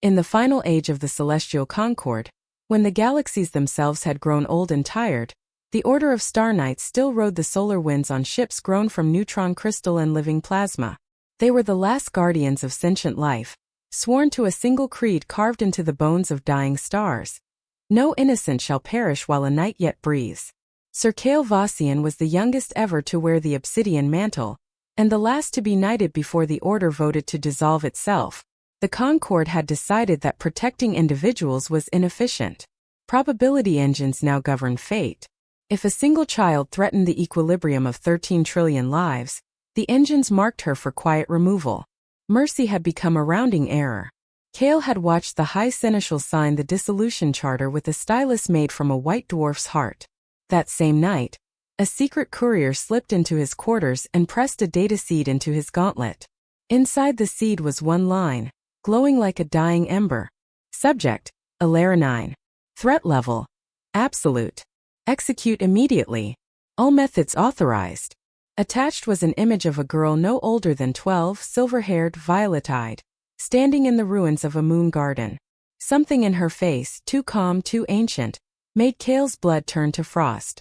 In the final age of the celestial concord, when the galaxies themselves had grown old and tired, the Order of Star Knights still rode the solar winds on ships grown from neutron crystal and living plasma. They were the last guardians of sentient life, sworn to a single creed carved into the bones of dying stars. No innocent shall perish while a night yet breathes. Sir Kael Vossian was the youngest ever to wear the obsidian mantle, and the last to be knighted before the order voted to dissolve itself. The Concord had decided that protecting individuals was inefficient. Probability engines now govern fate. If a single child threatened the equilibrium of 13 trillion lives, the engines marked her for quiet removal. Mercy had become a rounding error. Kael had watched the High Seneschal sign the dissolution charter with a stylus made from a white dwarf's heart. That same night, a secret courier slipped into his quarters and pressed a data seed into his gauntlet. Inside the seed was one line, glowing like a dying ember. Subject: Alara 9. Threat level: absolute. Execute immediately. All methods authorized. Attached was an image of a girl no older than 12, silver-haired, violet-eyed, standing in the ruins of a moon garden. Something in her face, too calm, too ancient, made Kael's blood turn to frost.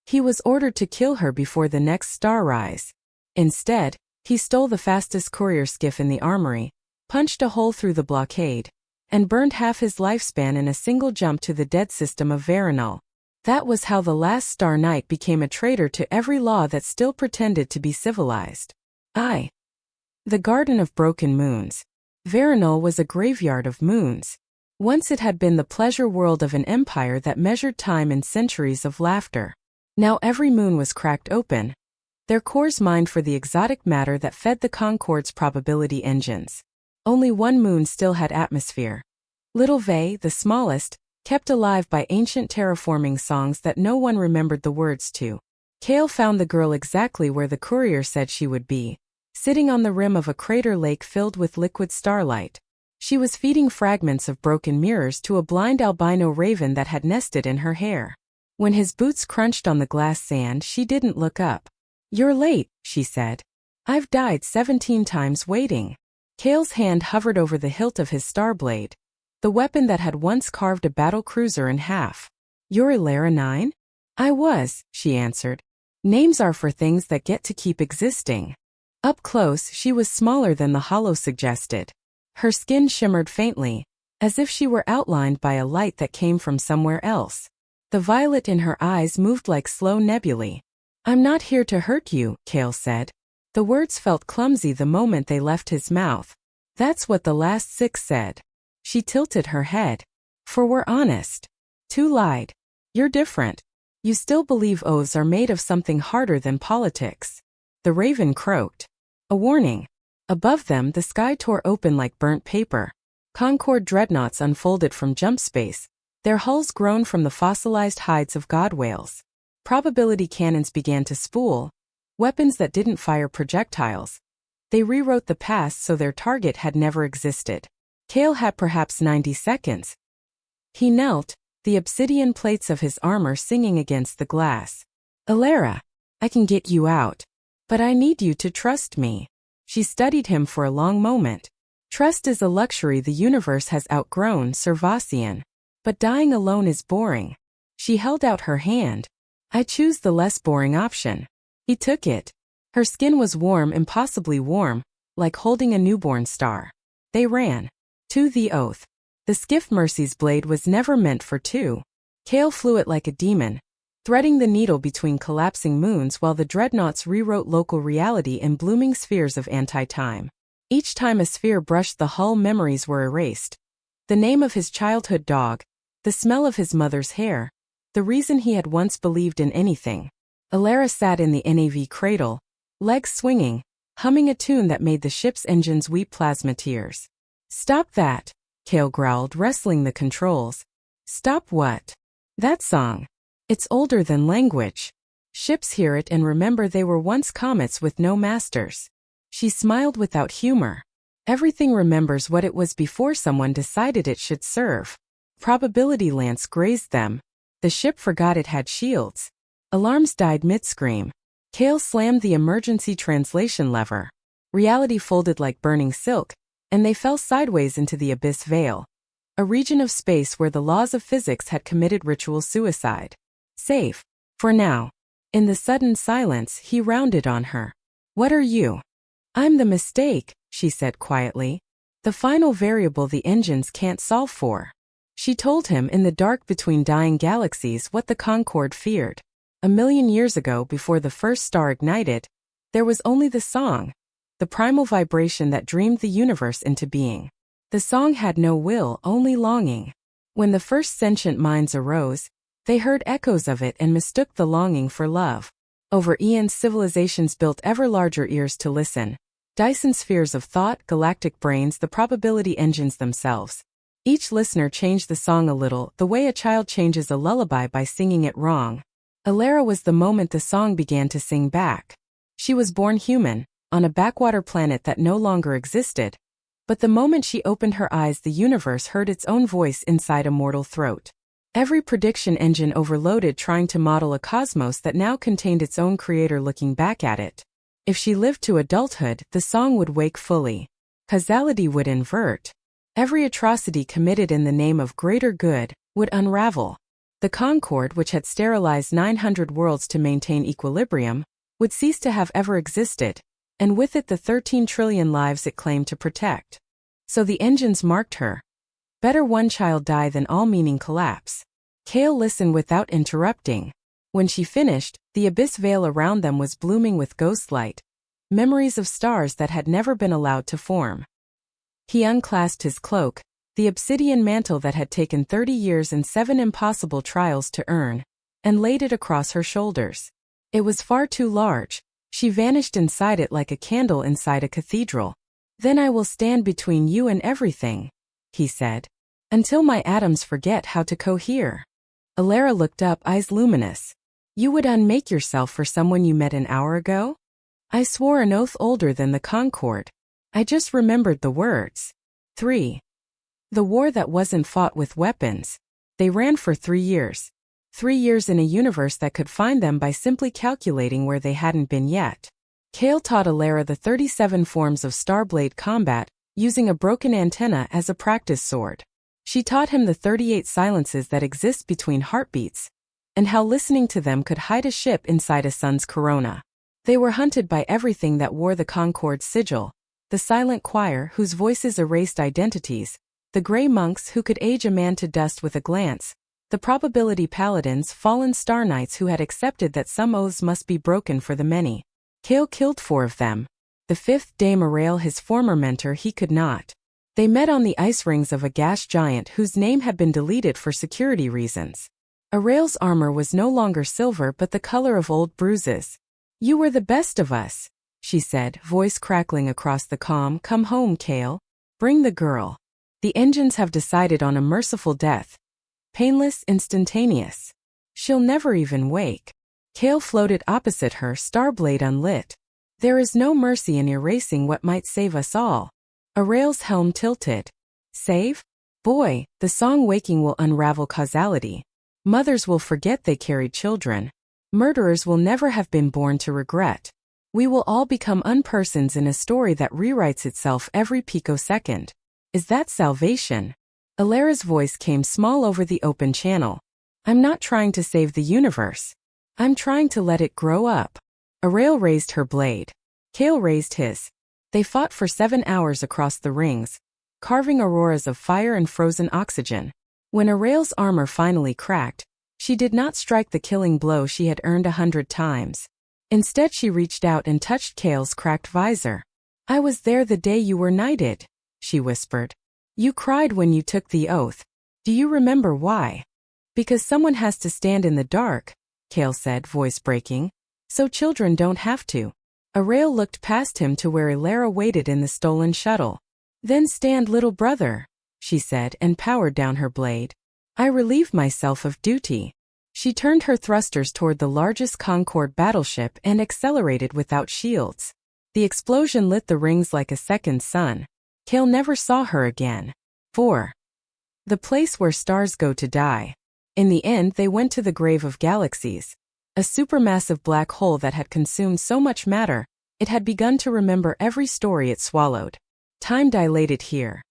He was ordered to kill her before the next star rise. Instead, he stole the fastest courier skiff in the armory, punched a hole through the blockade, and burned half his lifespan in a single jump to the dead system of Veronal. That was how the last Star Knight became a traitor to every law that still pretended to be civilized. The Garden of Broken Moons. Veronal was a graveyard of moons. Once it had been the pleasure world of an empire that measured time in centuries of laughter. Now every moon was cracked open, their cores mined for the exotic matter that fed the Concord's probability engines. Only one moon still had atmosphere. Little Vey, the smallest, kept alive by ancient terraforming songs that no one remembered the words to. Kael found the girl exactly where the courier said she would be, sitting on the rim of a crater lake filled with liquid starlight. She was feeding fragments of broken mirrors to a blind albino raven that had nested in her hair. When his boots crunched on the glass sand, she didn't look up. "You're late," she said. "I've died 17 times waiting." Kael's hand hovered over the hilt of his starblade, the weapon that had once carved a battle cruiser in half. "You're Alara 9? "I was," she answered. "Names are for things that get to keep existing." Up close, she was smaller than the hollow suggested. Her skin shimmered faintly, as if she were outlined by a light that came from somewhere else. The violet in her eyes moved like slow nebulae. "I'm not here to hurt you," Kael said. The words felt clumsy the moment they left his mouth. "That's what the last 6 said." She tilted her head. "For we're honest. 2 lied. You're different. You still believe oaths are made of something harder than politics." The raven croaked. A warning. Above them, the sky tore open like burnt paper. Concord dreadnoughts unfolded from jump space, their hulls grown from the fossilized hides of god whales. Probability cannons began to spool, weapons that didn't fire projectiles. They rewrote the past so their target had never existed. Kael had perhaps 90 seconds. He knelt, the obsidian plates of his armor singing against the glass. "Alara, I can get you out. But I need you to trust me." She studied him for a long moment. "Trust is a luxury the universe has outgrown, Sir Vossian. But dying alone is boring." She held out her hand. "I choose the less boring option." He took it. Her skin was warm, impossibly warm, like holding a newborn star. They ran. To the oath. The skiff Mercy's blade was never meant for 2. Kael flew it like a demon, threading the needle between collapsing moons while the dreadnoughts rewrote local reality in blooming spheres of anti-time. Each time a sphere brushed the hull, memories were erased. The name of his childhood dog, the smell of his mother's hair, the reason he had once believed in anything. Alara sat in the NAV cradle, legs swinging, humming a tune that made the ship's engines weep plasma tears. "Stop that," Kael growled, wrestling the controls. "Stop what?" "That song. It's older than language. Ships hear it and remember they were once comets with no masters." She smiled without humor. "Everything remembers what it was before someone decided it should serve." Probability lance grazed them. The ship forgot it had shields. Alarms died mid-scream. Kael slammed the emergency translation lever. Reality folded like burning silk, and they fell sideways into the abyss veil, a region of space where the laws of physics had committed ritual suicide. Safe. For now. In the sudden silence, he rounded on her. What are you? I'm the mistake, she said quietly. The final variable the engines can't solve for. She told him in the dark between dying galaxies what the Concorde feared. 1,000,000 years ago, before the first star ignited, there was only the song, the primal vibration that dreamed the universe into being. The song had no will, only longing. When the first sentient minds arose, they heard echoes of it and mistook the longing for love. Over eons, civilizations built ever larger ears to listen. Dyson spheres of thought, galactic brains, the probability engines themselves. Each listener changed the song a little, the way a child changes a lullaby by singing it wrong. Alara was the moment the song began to sing back. She was born human, on a backwater planet that no longer existed. But the moment she opened her eyes, the universe heard its own voice inside a mortal throat. Every prediction engine overloaded, trying to model a cosmos that now contained its own creator looking back at it. If she lived to adulthood, the song would wake fully. Causality would invert. Every atrocity committed in the name of greater good would unravel. The Concorde, which had sterilized 900 worlds to maintain equilibrium, would cease to have ever existed, and with it the 13 trillion lives it claimed to protect. So the engines marked her. Better one child die than all meaning collapse. Kael listened without interrupting. When she finished, the abyss veil around them was blooming with ghost light, memories of stars that had never been allowed to form. He unclasped his cloak, the obsidian mantle that had taken 30 years and 7 impossible trials to earn, and laid it across her shoulders. It was far too large. She vanished inside it like a candle inside a cathedral. Then I will stand between you and everything, he said, until my atoms forget how to cohere. Alara looked up, eyes luminous. You would unmake yourself for someone you met an hour ago? I swore an oath older than the Concorde. I just remembered the words. 3. The war that wasn't fought with weapons. They ran for 3 years. 3 years in a universe that could find them by simply calculating where they hadn't been yet. Kael taught Alara the 37 forms of starblade combat, using a broken antenna as a practice sword. She taught him the 38 silences that exist between heartbeats, and how listening to them could hide a ship inside a sun's corona. They were hunted by everything that wore the Concorde's sigil, the silent choir whose voices erased identities, the gray monks who could age a man to dust with a glance, the probability paladins, fallen star knights who had accepted that some oaths must be broken for the many. Kael killed 4 of them. The 5th, Dame Arail, his former mentor, he could not. They met on the ice rings of a gas giant whose name had been deleted for security reasons. Arail's armor was no longer silver but the color of old bruises. You were the best of us, she said, voice crackling across the calm. Come home, Kael. Bring the girl. The engines have decided on a merciful death. Painless, instantaneous. She'll never even wake. Kael floated opposite her, starblade unlit. There is no mercy in erasing what might save us all. Arail's helm tilted. Save? Boy, the song waking will unravel causality. Mothers will forget they carried children. Murderers will never have been born to regret. We will all become unpersons in a story that rewrites itself every picosecond. Is that salvation? Alara's voice came small over the open channel. I'm not trying to save the universe. I'm trying to let it grow up. Arail raised her blade. Kael raised his. They fought for 7 hours across the rings, carving auroras of fire and frozen oxygen. When Arail's armor finally cracked, she did not strike the killing blow she had earned 100 times. Instead, she reached out and touched Kael's cracked visor. I was there the day you were knighted, she whispered. You cried when you took the oath. Do you remember why? Because someone has to stand in the dark, Kael said, voice breaking. So children don't have to. Arail looked past him to where Alara waited in the stolen shuttle. Then stand, little brother, she said, and powered down her blade. I relieve myself of duty. She turned her thrusters toward the largest Concorde battleship and accelerated without shields. The explosion lit the rings like a second sun. Kael never saw her again. 4. The place where stars go to die. In the end, they went to the grave of galaxies. A supermassive black hole that had consumed so much matter, it had begun to remember every story it swallowed. Time dilated here.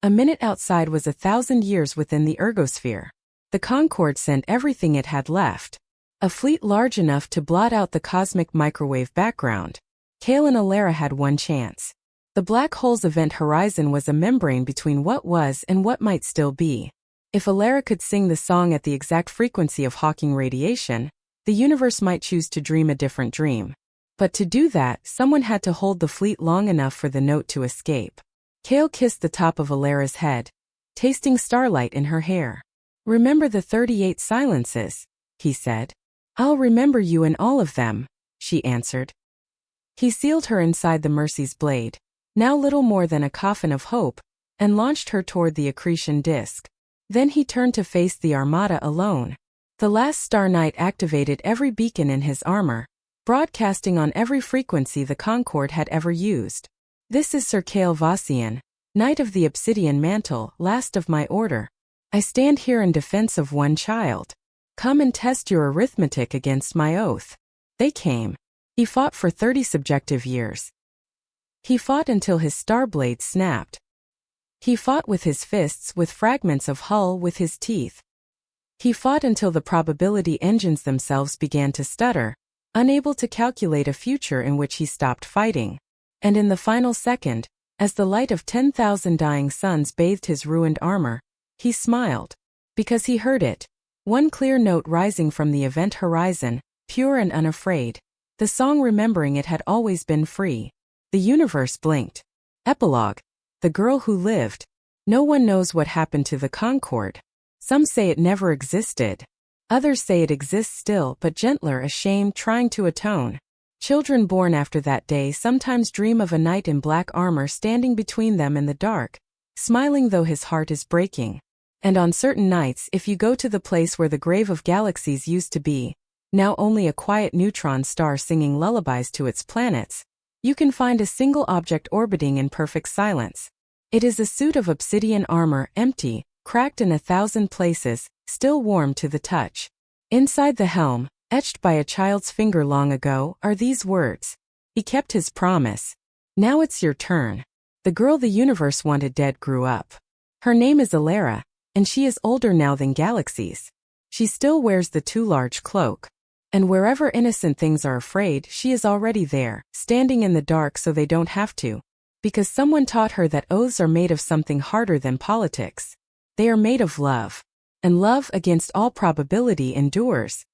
A minute outside was 1,000 years within the ergosphere. The Concorde sent everything it had left. A fleet large enough to blot out the cosmic microwave background. Kael and Alara had one chance. The black hole's event horizon was a membrane between what was and what might still be. If Alara could sing the song at the exact frequency of Hawking radiation, the universe might choose to dream a different dream. But to do that, someone had to hold the fleet long enough for the note to escape. Kael kissed the top of Alara's head, tasting starlight in her hair. "Remember the 38 silences," he said. "I'll remember you in all of them," she answered. He sealed her inside the Mercy's blade, now little more than a coffin of hope, and launched her toward the accretion disk. Then he turned to face the Armada alone. The last Star Knight activated every beacon in his armor, broadcasting on every frequency the Concorde had ever used. "This is Sir Kael Vossian, Knight of the Obsidian Mantle, last of my order. I stand here in defense of one child. Come and test your arithmetic against my oath." They came. He fought for 30 subjective years. He fought until his star blade snapped. He fought with his fists, with fragments of hull, with his teeth. He fought until the probability engines themselves began to stutter, unable to calculate a future in which he stopped fighting. And in the final second, as the light of 10,000 dying suns bathed his ruined armor, he smiled. Because he heard it. One clear note rising from the event horizon, pure and unafraid. The song remembering it had always been free. The universe blinked. Epilogue. The girl who lived. No one knows what happened to the Concorde. Some say it never existed. Others say it exists still, but gentler, ashamed, trying to atone. Children born after that day sometimes dream of a knight in black armor standing between them in the dark, smiling though his heart is breaking. And on certain nights, if you go to the place where the grave of galaxies used to be, now only a quiet neutron star singing lullabies to its planets, you can find a single object orbiting in perfect silence. It is a suit of obsidian armor, empty, cracked in 1,000 places, still warm to the touch. Inside the helm, etched by a child's finger long ago, are these words. He kept his promise. Now it's your turn. The girl the universe wanted dead grew up. Her name is Alara, and she is older now than galaxies. She still wears the too large cloak. And wherever innocent things are afraid, she is already there, standing in the dark so they don't have to. Because someone taught her that oaths are made of something harder than politics. They are made of love. And love, against all probability, endures.